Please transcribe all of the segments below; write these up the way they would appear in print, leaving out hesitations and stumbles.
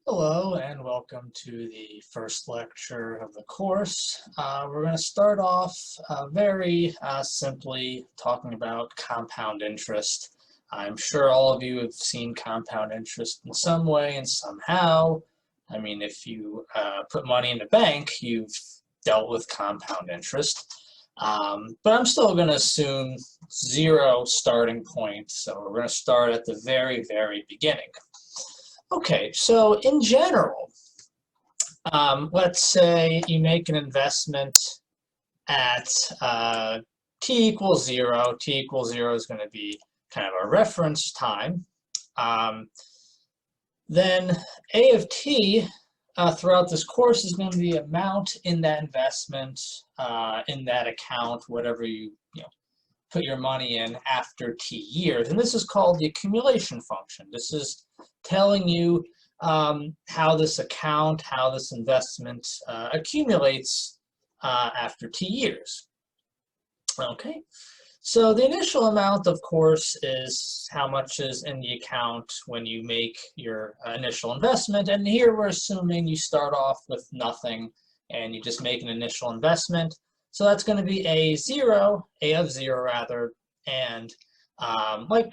Hello and welcome to the first lecture of the course. We're going to start off very simply talking about compound interest. I'm sure all of you have seen compound interest in some way and somehow. I mean, if you put money in the bank, you've dealt with compound interest. But I'm still going to assume zero starting point, so we're going to start at the very, very beginning. Okay, so in general, let's say you make an investment at t equals 0. T equals 0 is going to be kind of a reference time. Then A of t throughout this course is going to be the amount in that investment, in that account, whatever you put your money in after t years. And this is called the accumulation function. This is telling you how this account, how this investment accumulates after t years. Okay, so the initial amount, of course, is how much is in the account when you make your initial investment. And here we're assuming you start off with nothing and you just make an initial investment. So that's going to be A of 0 rather, and like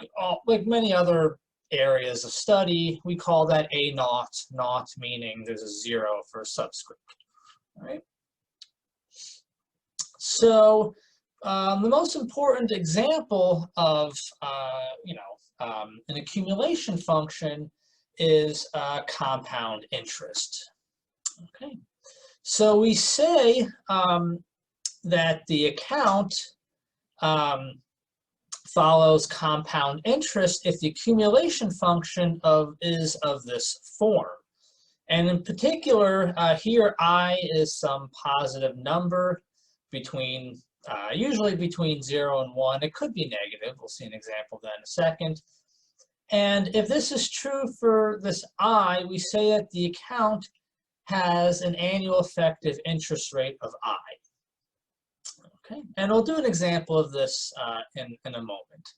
many other areas of study, we call that A naught, naught meaning there's a 0 for a subscript. All right. So the most important example of an accumulation function is compound interest. Okay. So we say that the account follows compound interest if the accumulation function is of this form. And in particular, here I is some positive number between, usually between 0 and 1. It could be negative. We'll see an example of that in a second. And if this is true for this I, we say that the account has an annual effective interest rate of I. Okay, and we'll do an example of this in a moment.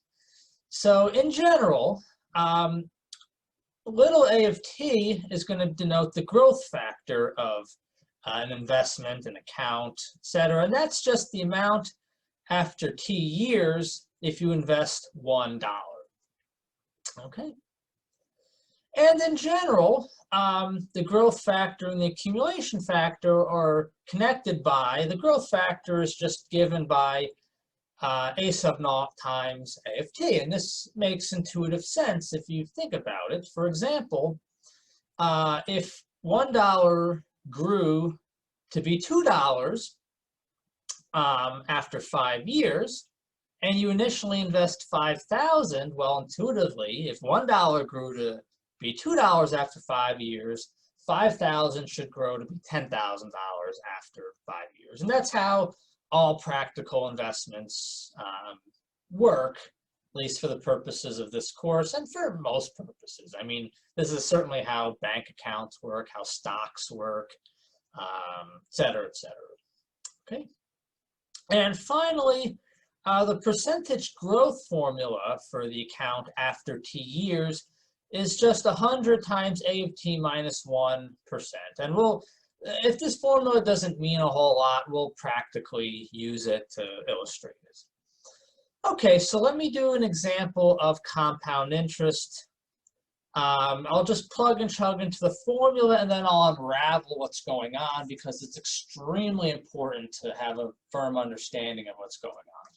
So in general, little a of t is going to denote the growth factor of an investment, an account, etc. And that's just the amount after t years if you invest $1. Okay. And in general, the growth factor and the accumulation factor are connected by, the growth factor is just given by A sub naught times A of t. And this makes intuitive sense if you think about it. For example, if $1 grew to be $2 after 5 years, and you initially invest $5,000, well, intuitively, if $1 grew to be $2 after 5 years, $5,000 should grow to be $10,000 after 5 years. And that's how all practical investments work, at least for the purposes of this course and for most purposes. I mean, this is certainly how bank accounts work, how stocks work, et cetera, et cetera. Okay. And finally, the percentage growth formula for the account after t years is just 100 times A of t minus 1%. And if this formula doesn't mean a whole lot, we'll practically use it to illustrate it. Okay, so let me do an example of compound interest. I'll just plug and chug into the formula and then I'll unravel what's going on because it's extremely important to have a firm understanding of what's going on.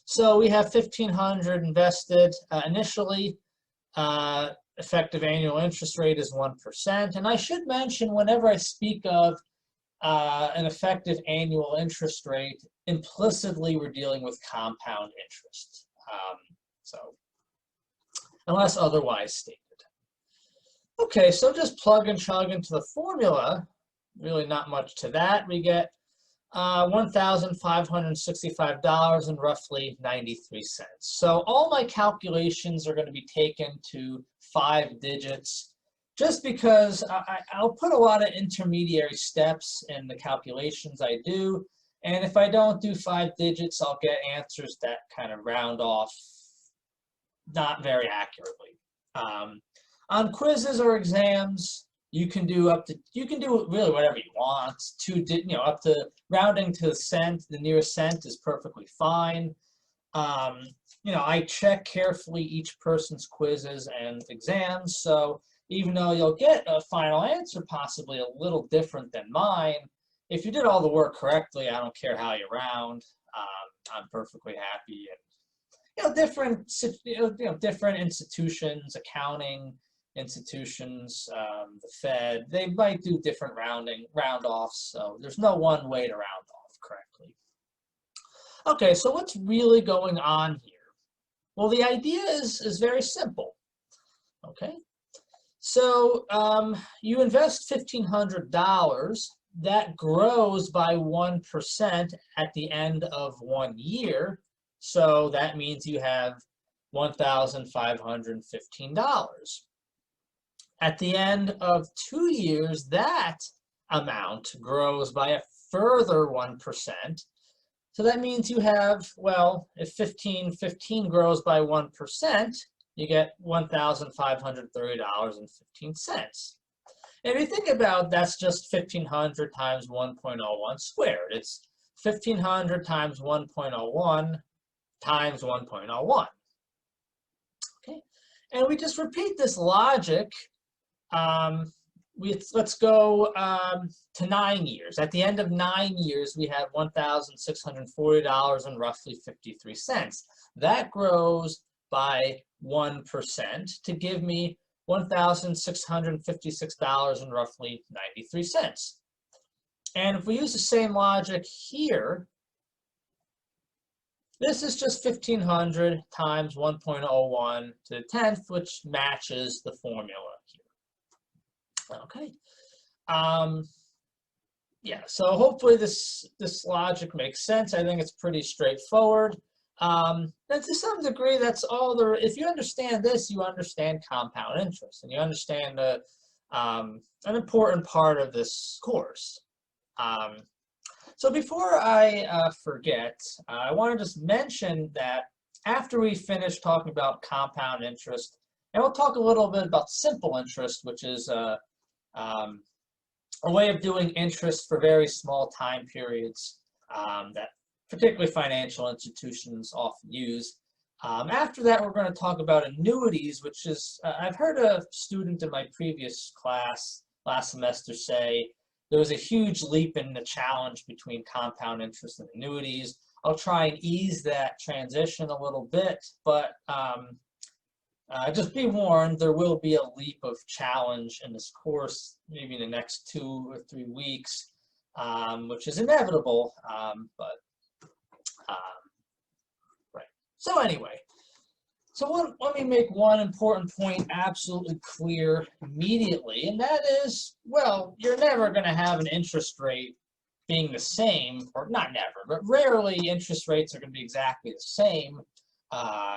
So we have $1,500 invested initially. Effective annual interest rate is 1%. And I should mention, whenever I speak of an effective annual interest rate, implicitly we're dealing with compound interest. So unless otherwise stated. Okay, so just plug and chug into the formula. Really not much to that. We get $1,565 and roughly 93 cents. So all my calculations are going to be taken to 5 digits just because I'll put a lot of intermediary steps in the calculations I do. And if I don't do 5 digits, I'll get answers that kind of round off not very accurately. On quizzes or exams, you can do really whatever you want. Up to rounding to the cent, the nearest cent is perfectly fine. I check carefully each person's quizzes and exams, so even though you'll get a final answer possibly a little different than mine, if you did all the work correctly, I don't care how you round. I'm perfectly happy. And different institutions, accounting institutions, the Fed, they might do different round offs. So there's no one way to round off correctly. Okay, so what's really going on here? Well, the idea is very simple. Okay, so you invest $1,500. That grows by 1% at the end of 1 year. So that means you have $1,515. At the end of 2 years, that amount grows by a further 1%. So that means you have, well, if 15 grows by 1%, you get $1,530.15. And if you think about, that's just 1,500 times 1.01 squared. It's 1,500 times 1.01 times 1.01. Okay, and we just repeat this logic. Let's go to 9 years. At the end of 9 years, we have $1,640 and roughly 53 cents. That grows by 1% to give me $1,656 and roughly 93 cents. And if we use the same logic here, this is just 1,500 times 1.01 to the 10th, which matches the formula here. Okay. Yeah, so hopefully this logic makes sense. I think it's pretty straightforward. And to some degree, that's all there. If you understand this, you understand compound interest, and you understand an important part of this course. So before I forget, I want to just mention that after we finish talking about compound interest, and we'll talk a little bit about simple interest, which is a way of doing interest for very small time periods that particularly financial institutions often use. After that, we're going to talk about annuities, which is, I've heard a student in my previous class last semester say there was a huge leap in the challenge between compound interest and annuities. I'll try and ease that transition a little bit, but just be warned, there will be a leap of challenge in this course, maybe in the next 2 or 3 weeks, which is inevitable, right. So anyway, let me make one important point absolutely clear immediately, and that is, well, you're never going to have an interest rate being the same, or not never, but rarely interest rates are going to be exactly the same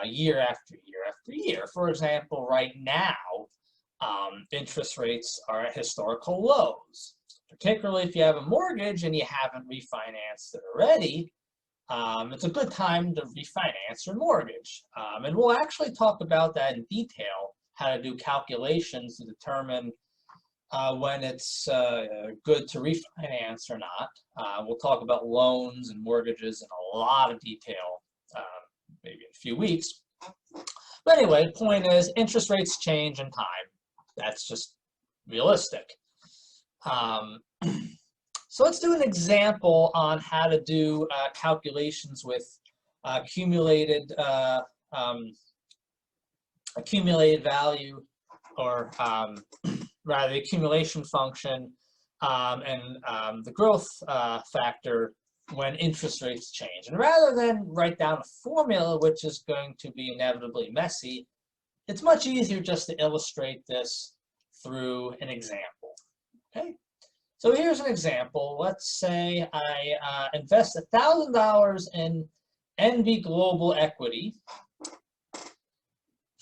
year after year after year. For example, right now, interest rates are at historical lows, particularly if you have a mortgage and you haven't refinanced it already. It's a good time to refinance your mortgage. And we'll actually talk about that in detail, how to do calculations to determine when it's good to refinance or not. We'll talk about loans and mortgages in a lot of detail, maybe in a few weeks. But anyway, the point is, interest rates change in time. That's just realistic. So let's do an example on how to do calculations with accumulated value, or rather the accumulation function, and the growth factor when interest rates change. And rather than write down a formula, which is going to be inevitably messy, it's much easier just to illustrate this through an example. Okay? So here's an example. Let's say I invest $1,000 in NV Global Equity.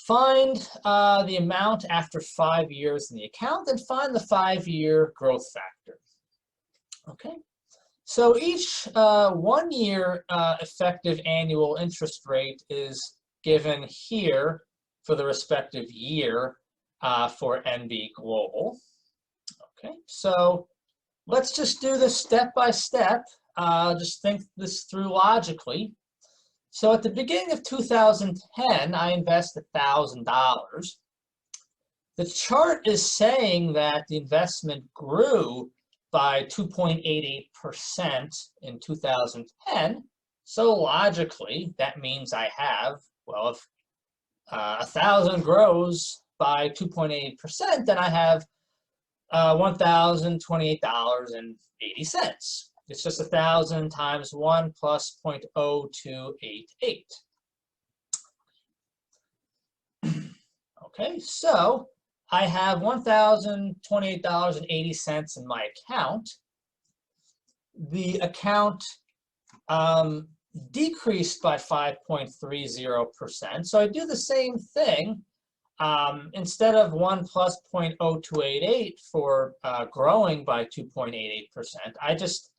Find the amount after 5 years in the account, and find the 5-year growth factor. Okay, so each 1 year effective annual interest rate is given here for the respective year. for NB Global. Okay, so let's just do this step by step. Just think this through logically. So at the beginning of 2010, I invest $1,000. The chart is saying that the investment grew by 2.88% in 2010. So logically, that means I have, well, if 1,000 grows by 2.8%, then I have $1,028.80. It's just 1,000 times 1 plus 0.0288. Okay, so I have $1,028.80 in my account. The account decreased by 5.30%. So I do the same thing. Instead of 1 plus 0.0288 for growing by 2.88%, I just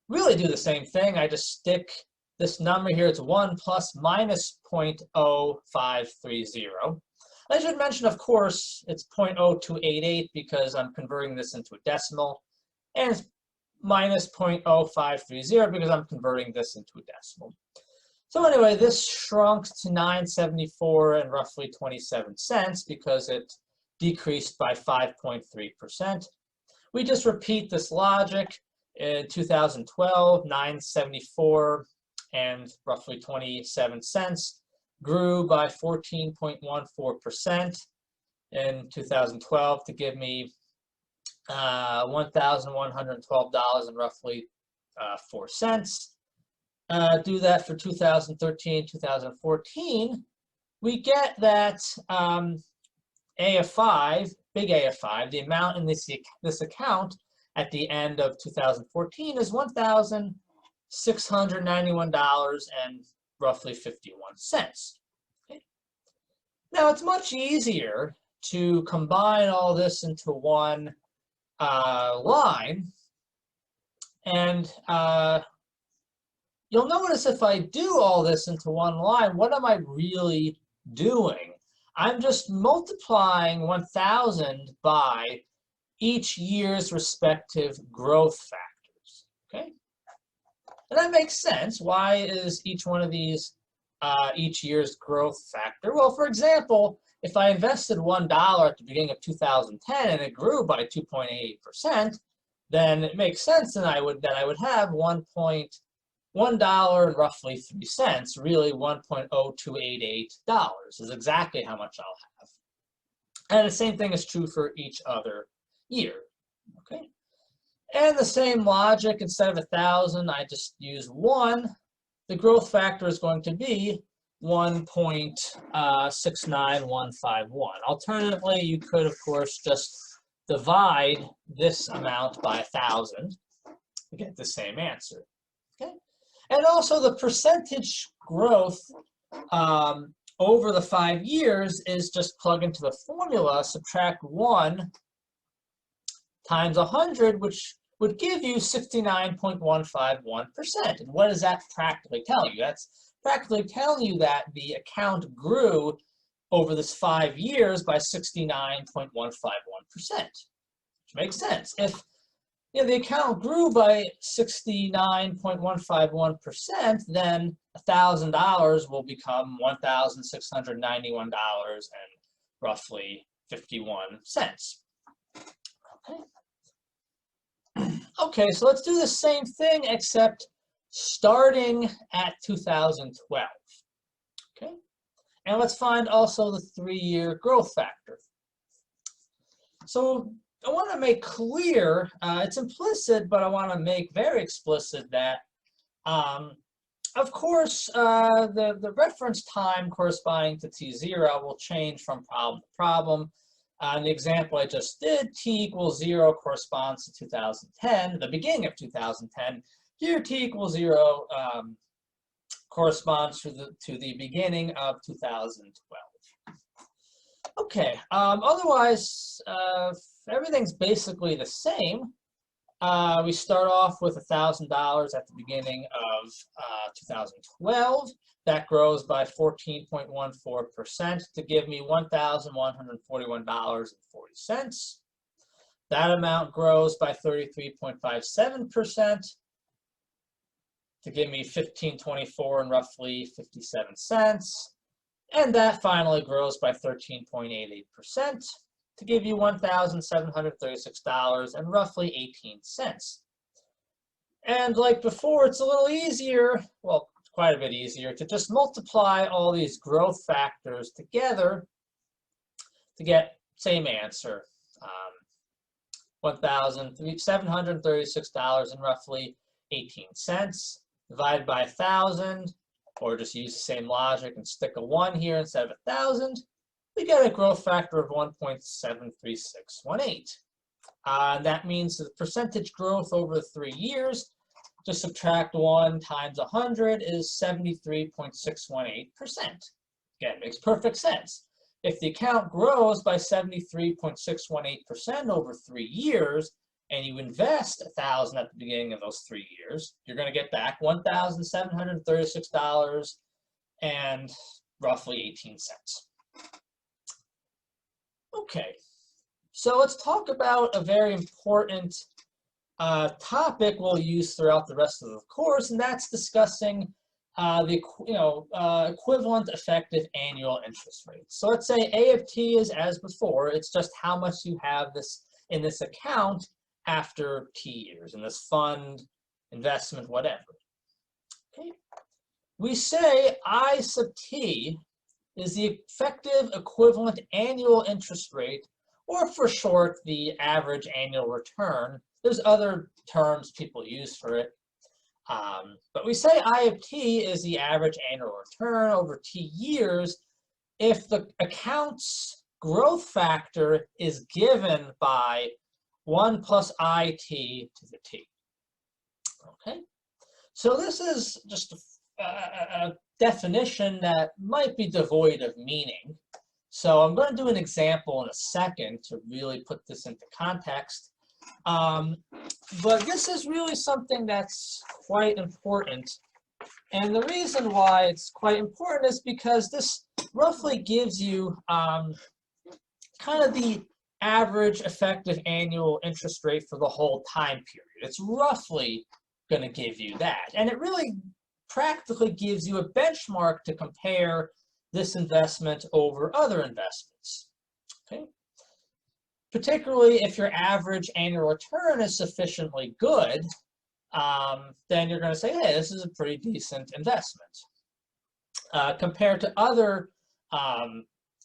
really do the same thing. I just stick this number here. It's 1 plus minus 0.0530. I should mention, of course, it's 0.0288 because I'm converting this into a decimal, and it's minus 0.0530 because I'm converting this into a decimal. So anyway, this shrunk to $9.74 and roughly 27 cents because it decreased by 5.3%. We just repeat this logic. In 2012, $9.74 and roughly 27 cents grew by 14.14% in 2012 to give me $1,112 and roughly 4 cents. Do that for 2013, 2014, we get that A of 5, big A of 5, the amount in this account at the end of 2014 is $1,691 and roughly 51 cents. Okay. Now it's much easier to combine all this into one line, and you'll notice if I do all this into one line, what am I really doing? I'm just multiplying 1,000 by each year's respective growth factors, okay? And that makes sense. Why is each one of these each year's growth factor? Well, for example, if I invested $1 at the beginning of 2010 and it grew by 2.88%, then it makes sense that I would have $1 and roughly 3 cents, really $1.0288 is exactly how much I'll have. And the same thing is true for each other year, okay? And the same logic, instead of 1,000, I just use 1. The growth factor is going to be 1.69151. Alternatively, you could, of course, just divide this amount by 1,000 to get the same answer, okay? And also the percentage growth over the 5 years is just plug into the formula, subtract 1 times 100, which would give you 69.151%. And what does that practically tell you? That's practically telling you that the account grew over this 5 years by 69.151%, which makes sense. If the account grew by 69.151%, then $1,000 will become $1,691 and roughly 51 cents. Okay. Okay, so let's do the same thing except starting at 2012. Okay, and let's find also the 3-year growth factor. So I want to make clear, it's implicit, but I want to make very explicit that, of course, the reference time corresponding to T0 will change from problem to problem. In the example I just did, T equals 0 corresponds to 2010, the beginning of 2010. Here, T equals 0 corresponds to the beginning of 2012. Okay, otherwise, everything's basically the same. We start off with $1,000 at the beginning of 2012. That grows by 14.14% to give me $1,141.40. That amount grows by 33.57% to give me $1,524 and roughly 57 cents. And that finally grows by 13.88% to give you $1,736 and roughly 18 cents. And like before, it's a little easier, well, quite a bit easier, to just multiply all these growth factors together to get same answer, $1,736 and roughly 18 cents. Divided by 1,000, or just use the same logic and stick a 1 here instead of 1,000, we get a growth factor of 1.73618. And that means the percentage growth over the 3 years, just subtract 1 times 100 is 73.618%. Again, makes perfect sense. If the account grows by 73.618% over 3 years, and you invest 1,000 at the beginning of those 3 years, you're going to get back $1,736 and roughly 18 cents. Okay, so let's talk about a very important topic we'll use throughout the rest of the course, and that's discussing the equivalent effective annual interest rate. So let's say A of T is as before. It's just how much you have this in this account after T years, in this fund, investment, whatever. Okay. We say I sub T is the effective equivalent annual interest rate, or for short, the average annual return. There's other terms people use for it. But we say I of T is the average annual return over T years if the account's growth factor is given by 1 plus IT to the T. Okay, so this is just a definition that might be devoid of meaning. So I'm going to do an example in a second to really put this into context. But this is really something that's quite important. And the reason why it's quite important is because this roughly gives you kind of the average effective annual interest rate for the whole time period. It's roughly going to give you that. And it really practically gives you a benchmark to compare this investment over other investments. Okay? Particularly if your average annual return is sufficiently good, then you're going to say, hey, this is a pretty decent investment compared to other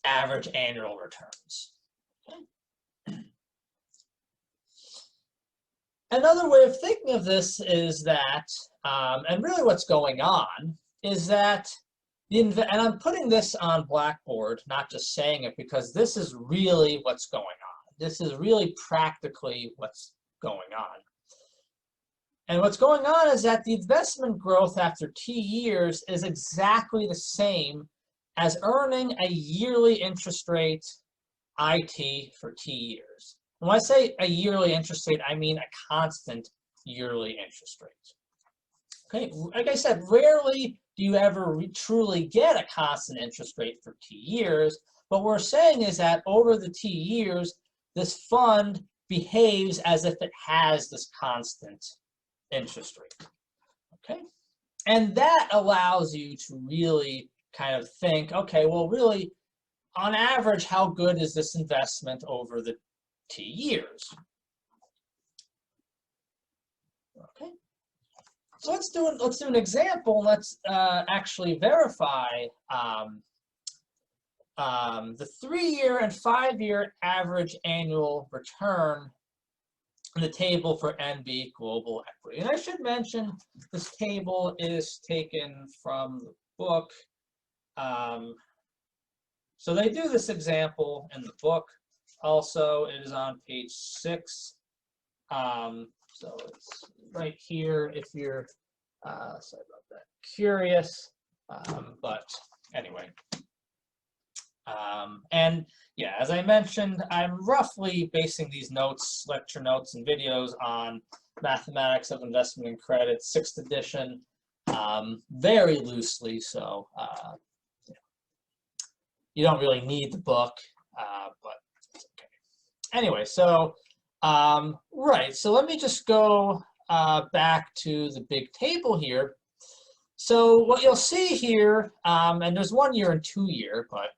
average annual returns. Okay. Another way of thinking of this is that, and really what's going on, is that and I'm putting this on Blackboard, not just saying it, because this is really what's going on. This is really practically what's going on. And what's going on is that the investment growth after T years is exactly the same as earning a yearly interest rate IT for T years. When I say a yearly interest rate, I mean a constant yearly interest rate. Okay, like I said, rarely do you ever truly get a constant interest rate for T years. What we're saying is that over the T years, this fund behaves as if it has this constant interest rate. Okay, and that allows you to really kind of think, okay, well, really, on average, how good is this investment over the T years? Okay, so let's do an example. Let's actually verify the 3-year and 5-year average annual return in the table for NB Global Equity. And I should mention this table is taken from the book. So they do this example in the book. Also, it is on page 6. So it's right here if you're sorry about that, curious. But anyway. And yeah, as I mentioned, I'm roughly basing these notes, lecture notes and videos on Mathematics of Investment and Credit, 6th edition. very loosely, so you don't really need the book, but it's okay. Anyway, so right, so let me just go back to the big table here. So what you'll see here, and there's 1 year and 2 year, but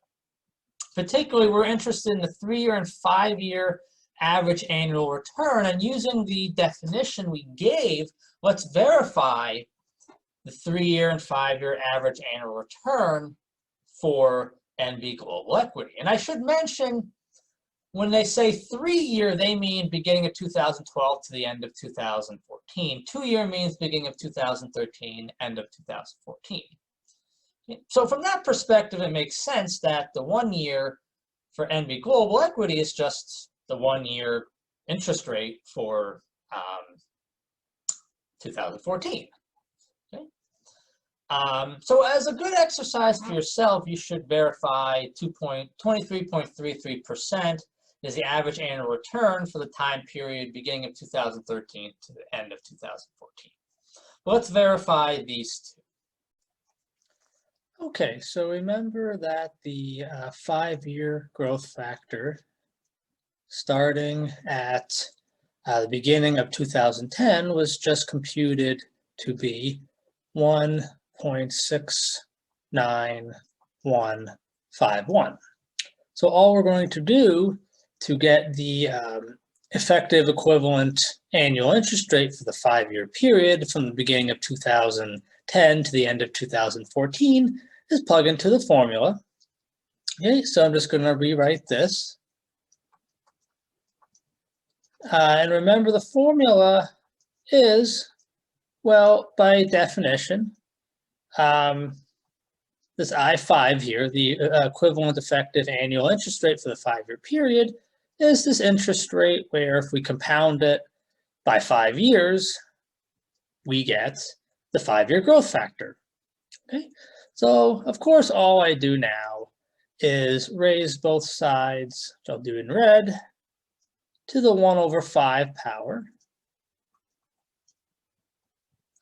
particularly we're interested in the 3-year and 5-year average annual return, and using the definition we gave, let's verify the 3-year and 5-year average annual return for NV Global Equity. And I should mention, when they say 3-year, they mean beginning of 2012 to the end of 2014. 2-year means beginning of 2013, end of 2014. So from that perspective, it makes sense that the 1 year for NV Global Equity is just the 1 year interest rate for 2014. Okay? So as a good exercise for yourself, you should verify 23.33% is the average annual return for the time period beginning of 2013 to the end of 2014. Well, let's verify these two. Okay, so remember that the 5-year growth factor starting at the beginning of 2010 was just computed to be 1.69151. So all we're going to do to get the effective equivalent annual interest rate for the 5-year period from the beginning of 2010 to the end of 2014 is plug into the formula. Okay, so I'm just going to rewrite this. And remember, the formula is, well, by definition, this I5 here, the equivalent effective annual interest rate for the 5-year period, is this interest rate where if we compound it by 5 years, we get the 5-year growth factor. Okay, so of course all I do now is raise both sides, which I'll do in red, to the 1/5 power.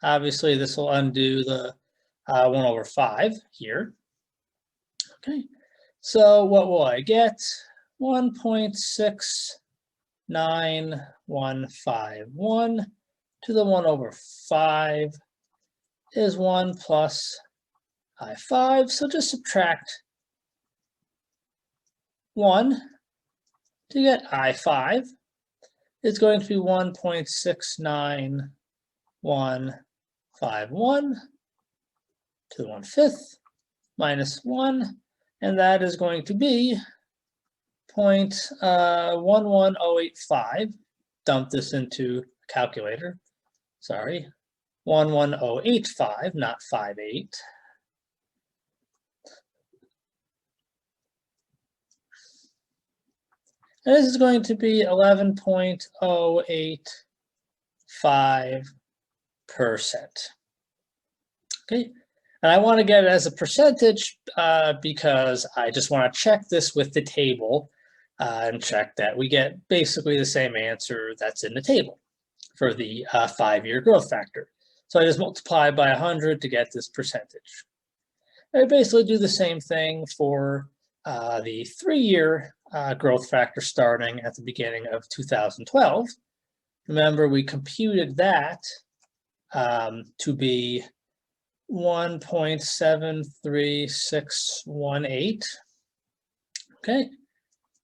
Obviously this will undo the 1/5 here. Okay, so what will I get? 1.69151 to the 1/5 is 1 plus I5. So just subtract 1 to get I5. It's going to be 1.69151 to the 1/5 minus 1, and that is going to be 0.11085. Dump this into a calculator. Sorry, 11085, not 58. And this is going to be 11.085%. Okay, and I want to get it as a percentage because I just want to check this with the table and check that we get basically the same answer that's in the table for the 5-year growth factor. So I just multiply by 100 to get this percentage. I basically do the same thing for the 3-year growth factor starting at the beginning of 2012. Remember, we computed that to be 1.73618. Okay,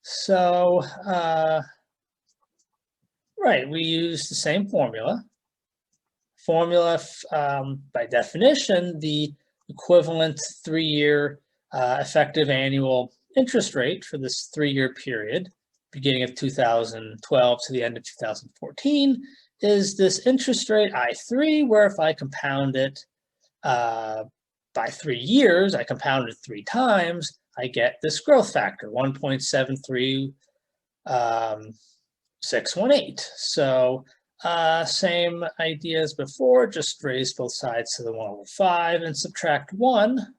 so right, we use the same formula. By definition, the equivalent 3-year effective annual interest rate for this 3-year period, beginning of 2012 to the end of 2014, is this interest rate I3, where if I compound it by 3 years, I compound it 3 times, I get this growth factor, 1.73618. So same idea as before, just raise both sides to the 1/5 and subtract 1.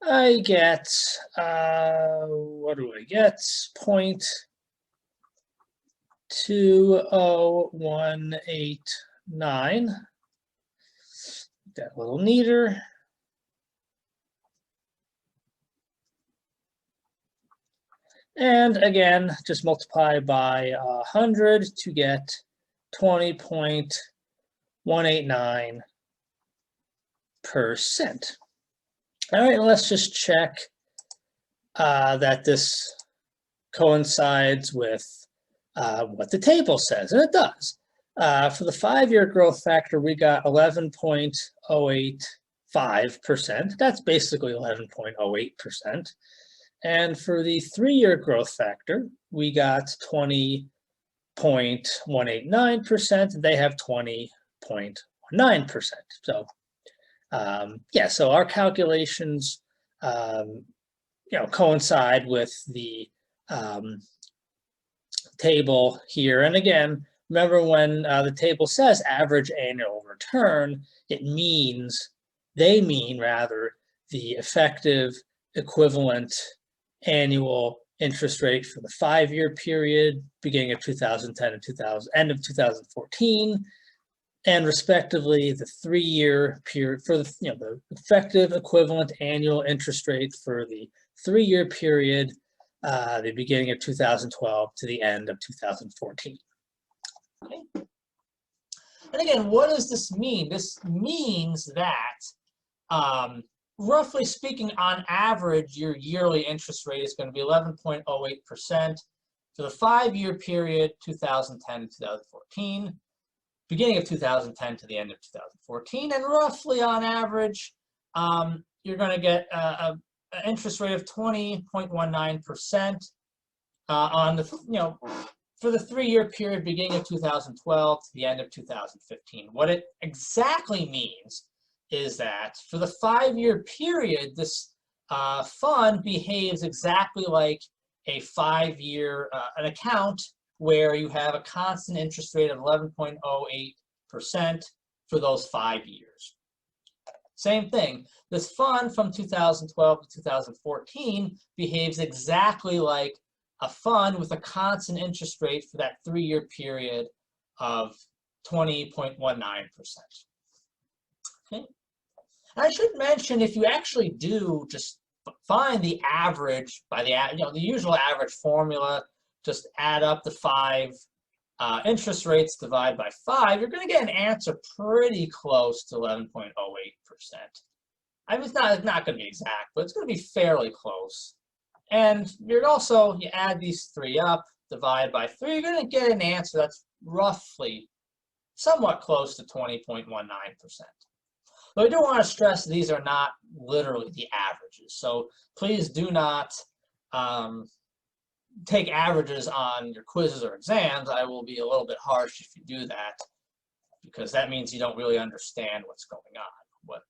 I get, what do I get? 20189. That a little neater. And again, just multiply by 100 to get 20.189%. All right, let's just check that this coincides with what the table says, and it does. For the 5-year growth factor, we got 11.085%. That's basically 11.08%. And for the 3-year growth factor, we got 20.189%. They have 20.19%. So yeah, so our calculations coincide with the table here. And again, remember when the table says average annual return, they mean rather the effective equivalent annual interest rate for the 5-year period beginning of 2010 and end of 2014, and respectively the 3-year period for the effective equivalent annual interest rate for the 3-year period, the beginning of 2012 to the end of 2014. Okay. And again, what does this mean? This means that roughly speaking, on average, your yearly interest rate is going to be 11.08% for the 5-year period, 2010 to 2014, beginning of 2010 to the end of 2014, and roughly on average, you're going to get an interest rate of 20.19% on the for the 3-year period, beginning of 2012 to the end of 2015. What it exactly means is that for the 5-year period, this fund behaves exactly like a 5-year an account where you have a constant interest rate of 11.08% for those 5 years. Same thing, this fund from 2012 to 2014 behaves exactly like a fund with a constant interest rate for that 3-year period of 20.19%. Okay. I should mention, if you actually do just find the average by the usual average formula, just add up the 5 interest rates, divide by 5, you're going to get an answer pretty close to 11.08%. I mean, it's not going to be exact, but it's going to be fairly close. And you add these 3 up, divide by 3, you're going to get an answer that's roughly somewhat close to 20.19%. But I do want to stress these are not literally the averages. So please do not take averages on your quizzes or exams. I will be a little bit harsh if you do that, because that means you don't really understand what's going on. What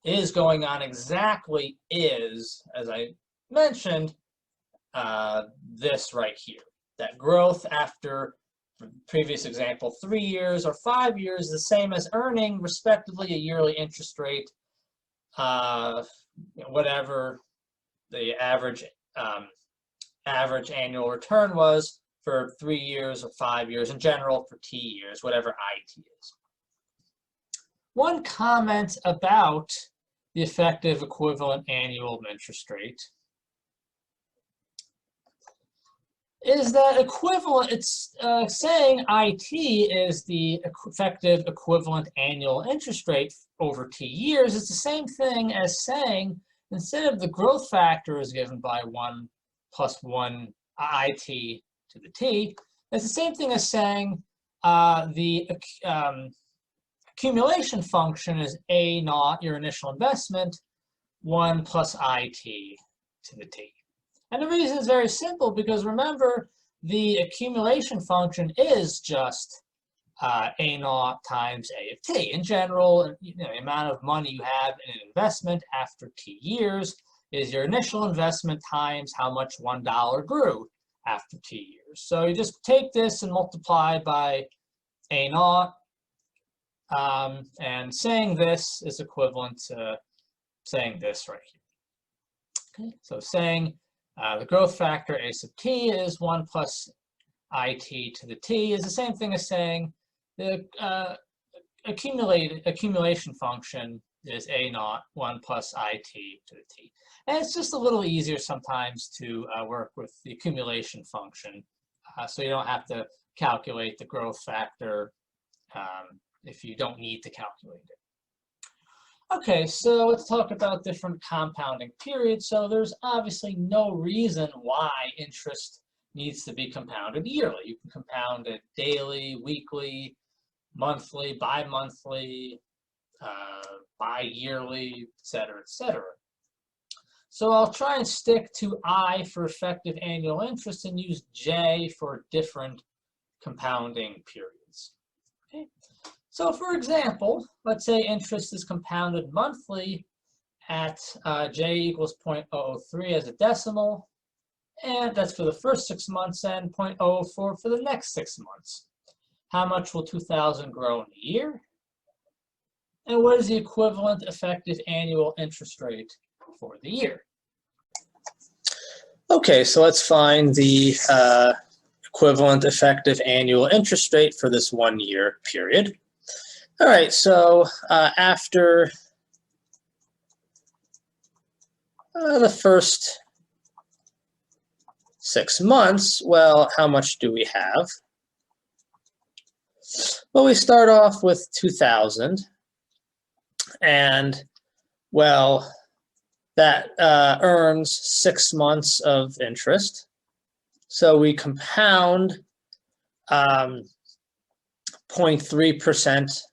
is going on exactly is, as I mentioned, this right here. That growth after, previous example, 3 years or 5 years, the same as earning, respectively, a yearly interest rate, whatever the average annual return was for 3 years or 5 years, in general for T years, whatever IT is. One comment about the effective equivalent annual interest rate is that equivalent, it's saying IT is the effective equivalent annual interest rate over T years. It's the same thing as saying, instead of the growth factor is given by 1 plus 1 IT to the T, it's the same thing as saying the accumulation function is A naught, your initial investment, 1 plus IT to the T. And the reason is very simple, because remember, the accumulation function is just A naught times A of T. In general, the amount of money you have in an investment after T years is your initial investment times how much $1 grew after T years. So you just take this and multiply by A naught, and saying this is equivalent to saying this right here. Okay, so saying the growth factor A sub T is 1 plus IT to the t is the same thing as saying the accumulation function is a naught 1 plus IT to the t. And it's just a little easier sometimes to work with the accumulation function. So you don't have to calculate the growth factor if you don't need to calculate it. Okay, so let's talk about different compounding periods. So there's obviously no reason why interest needs to be compounded yearly. You can compound it daily, weekly, monthly, bi-monthly, bi-yearly, et cetera, et cetera. So I'll try and stick to I for effective annual interest and use J for different compounding periods. Okay. So for example, let's say interest is compounded monthly at J equals 0.003 as a decimal, and that's for the first 6 months and 0.004 for the next 6 months. How much will 2,000 grow in a year? And what is the equivalent effective annual interest rate for the year? Okay, so let's find the equivalent effective annual interest rate for this 1 year period. All right, so after the first 6 months, well, how much do we have? Well, we start off with 2,000, and well, that earns 6 months of interest. So we compound 0.3%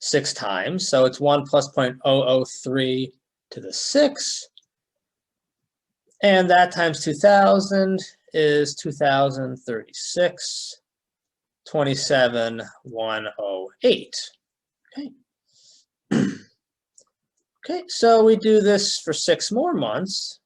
6 times. So it's 1 plus 0.003 to the 6. And that times 2,000 is 2,036, 27,108. Okay. Okay, so we do this for 6 more months.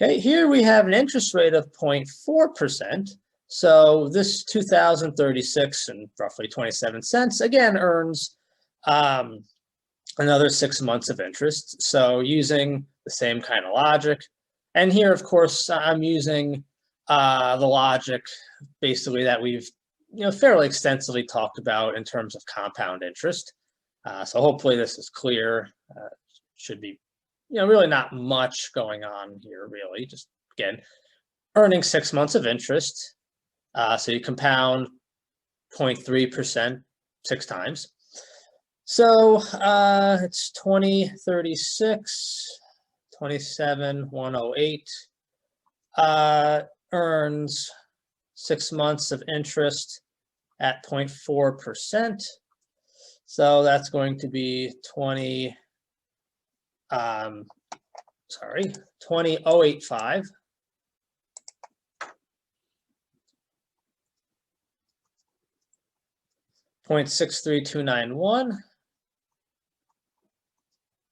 Okay, here we have an interest rate of 0.4%. So this 2,036 and roughly 27 cents again earns another 6 months of interest. So using the same kind of logic. And here, of course, I'm using the logic basically that we've fairly extensively talked about in terms of compound interest. So hopefully this is clear. Should be, really not much going on here, really. Just, again, earning 6 months of interest. So you compound 0.3% 6 times. So it's 2036, 27,108 earns 6 months of interest at 0.4%. So that's going to be 20,085. .63291.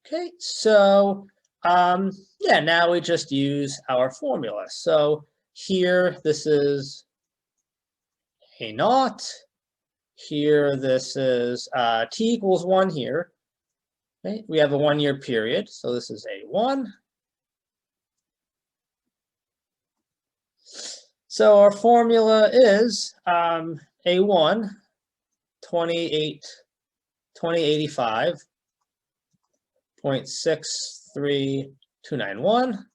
Okay, so yeah, now we just use our formula. So here this is a naught. Here this is t equals 1 here. Okay, we have a 1 year period, so this is a 1. So our formula is a1 2085.63291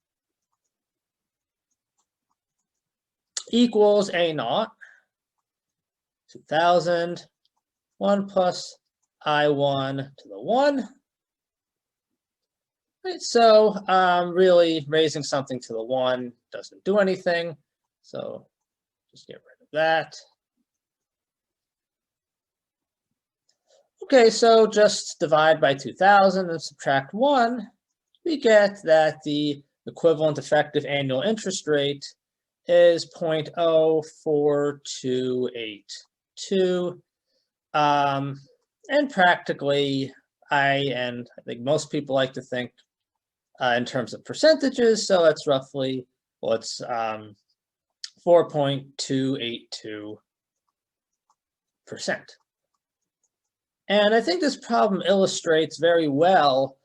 equals a naught 2,000 1 plus I1 to the 1. Right, so really raising something to the 1 doesn't do anything. So just get rid of that. Okay, so just divide by 2,000 and subtract 1. We get that the equivalent effective annual interest rate is 0.04282. And practically, I think most people like to think in terms of percentages, so it's roughly, well, it's 4.282%. And I think this problem illustrates very well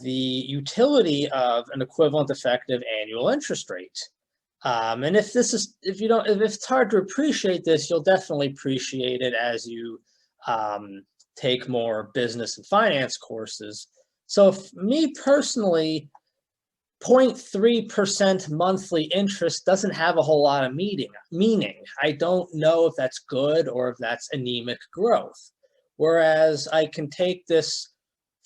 the utility of an equivalent effective annual interest rate. And if it's hard to appreciate this, you'll definitely appreciate it as you take more business and finance courses. So me personally, 0.3% monthly interest doesn't have a whole lot of meaning. I don't know if that's good or if that's anemic growth. Whereas I can take this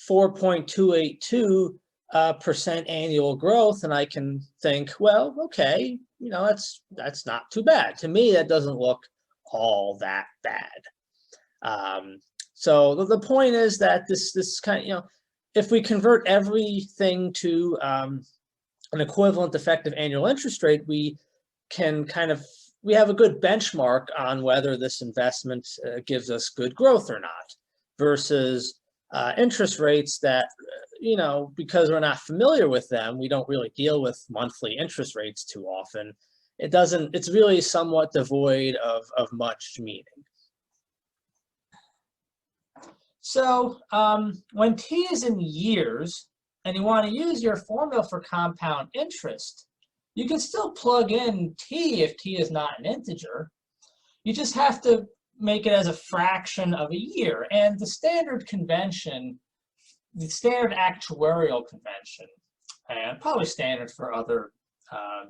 4.282% annual growth and I can think, well, okay, that's not too bad. To me, that doesn't look all that bad. So the point is that this kind of, if we convert everything to an equivalent effective annual interest rate, we have a good benchmark on whether this investment gives us good growth or not, versus interest rates that, because we're not familiar with them, we don't really deal with monthly interest rates too often. It's really somewhat devoid of much meaning. So when t is in years, and you want to use your formula for compound interest, you can still plug in t if t is not an integer. You just have to make it as a fraction of a year. And the standard convention, the standard actuarial convention, and probably standard for other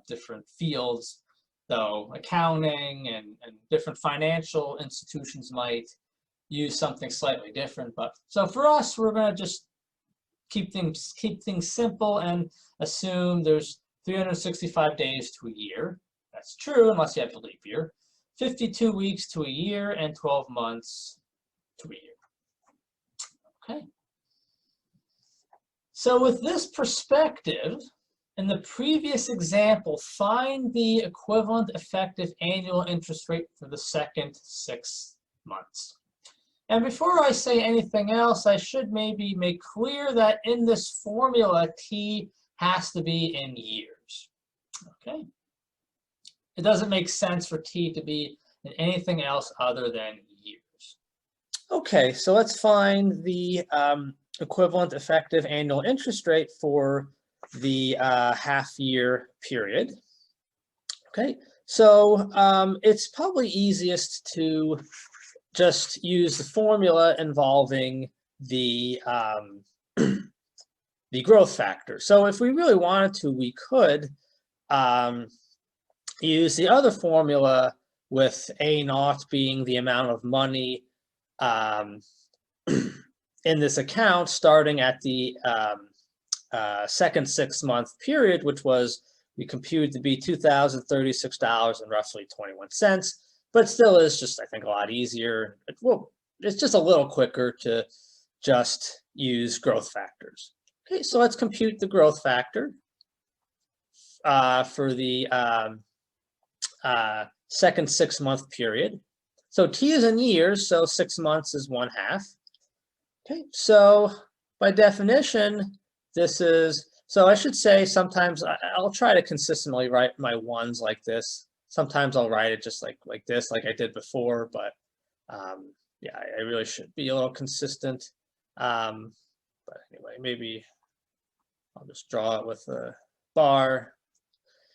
different fields, though accounting and different financial institutions might use something slightly different. But so for us, we're going to just keep things simple and assume there's 365 days to a year. That's true unless you have a leap year. 52 weeks to a year and 12 months to a year. Okay. So with this perspective, in the previous example, find the equivalent effective annual interest rate for the second 6 months. And before I say anything else, I should maybe make clear that in this formula, t has to be in years. Okay. It doesn't make sense for t to be in anything else other than years. Okay, so let's find the equivalent effective annual interest rate for the half-year period. Okay, so it's probably easiest to just use the formula involving the the growth factor. So if we really wanted to, we could use the other formula with A naught being the amount of money in this account starting at the second 6 month period, which was, we computed to be $2,036 and roughly 21 cents. But still is just, I think, a lot easier. It's just a little quicker to just use growth factors. Okay, so let's compute the growth factor for the second 6 month period. So t is in years, so 6 months is 1/2. Okay, so by definition, this is, so I should say sometimes I'll try to consistently write my ones like this. Sometimes I'll write it just like this, like I did before, but yeah, I really should be a little consistent. But anyway, maybe I'll just draw it with a bar.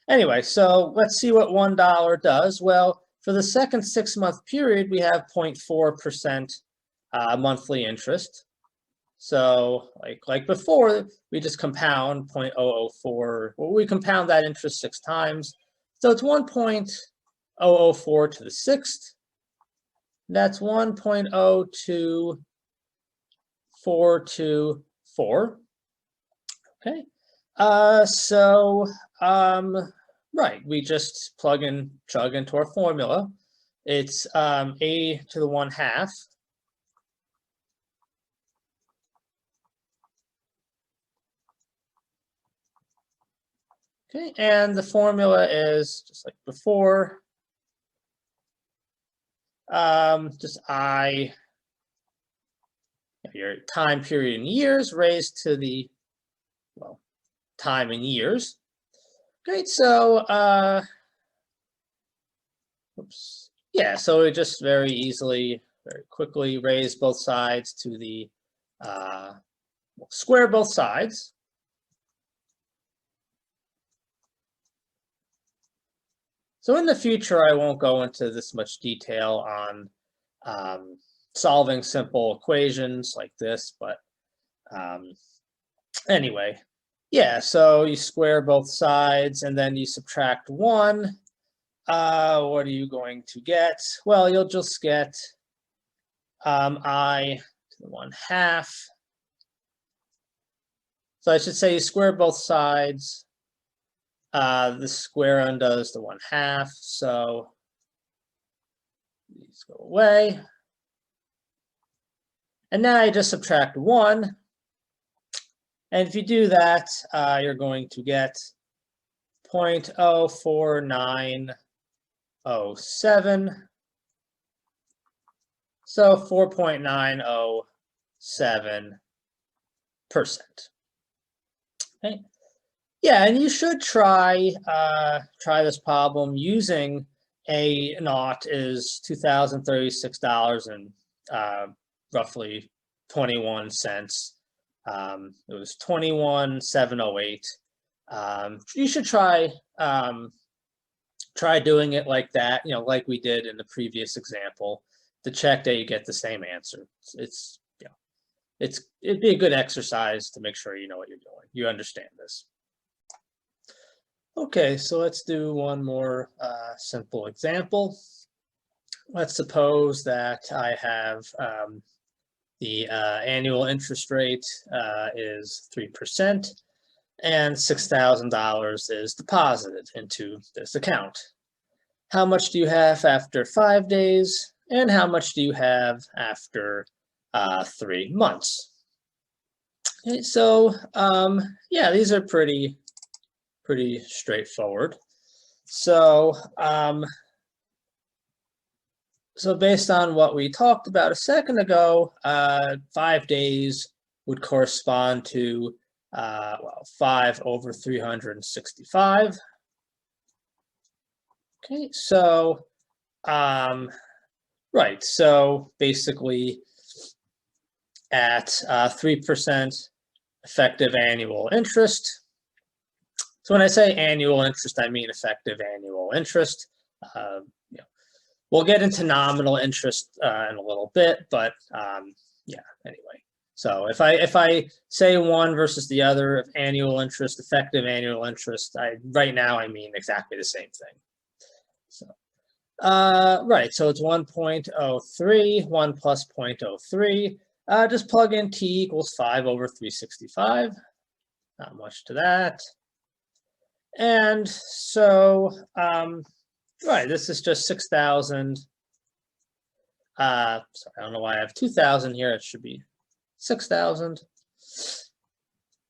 Anyway, so let's see what $1 does. Well, for the second 6 month period, we have 0.4% monthly interest. So like before, we just compound 0.004. Well, we compound that interest 6 times. So it's 1.004 to the 6th. That's 1.02424. Okay. Right, we just chug into our formula. It's a to the 1/2. Okay, and the formula is just like before, just I, your time period in years raised to the, well, time in years. Great, so, oops, yeah, so we just very easily, very quickly raise both sides to the We'll square both sides. So in the future, I won't go into this much detail on solving simple equations like this, but anyway, yeah, so you square both sides and then you subtract 1. What are you going to get? Well, you'll just get I to the 1/2. So I should say you square both sides. The square undoes the 1/2, so these go away. And now I just subtract 1. And if you do that, you're going to get 0.04907. So 4.907%. Okay. Yeah, and you should try this problem using A naught is $2,036 and roughly 21 cents. It was 21,708. You should try doing it like that, like we did in the previous example, to check that you get the same answer. It'd be a good exercise to make sure you know what you're doing. You understand this. Okay, so let's do one more simple example. Let's suppose that I have the annual interest rate is 3% and $6,000 is deposited into this account. How much do you have after 5 days, and how much do you have after 3 months? Okay, so yeah, these are pretty straightforward. So so based on what we talked about a second ago, 5 days would correspond to 5 over 365. Okay, so right, so basically at 3% effective annual interest. So when I say annual interest, I mean effective annual interest. We'll get into nominal interest in a little bit, but yeah, anyway. So if I say one versus the other, annual interest, effective annual interest, right now I mean exactly the same thing. So right, so it's 1.03, 1 plus 0.03. Just plug in t equals 5 over 365. Not much to that. And so, right, this is just 6,000. Sorry, I don't know why I have 2,000 here. It should be 6,000.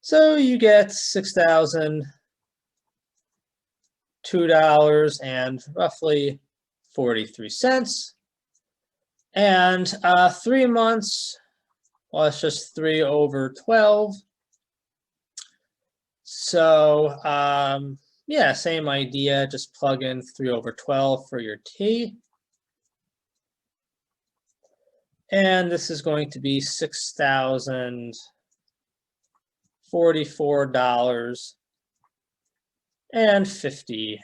So you get $6,002 and roughly 43 cents. And 3 months, well, it's just 3 over 12. So yeah, same idea, just plug in 3 over 12 for your t. And this is going to be $6,044.50.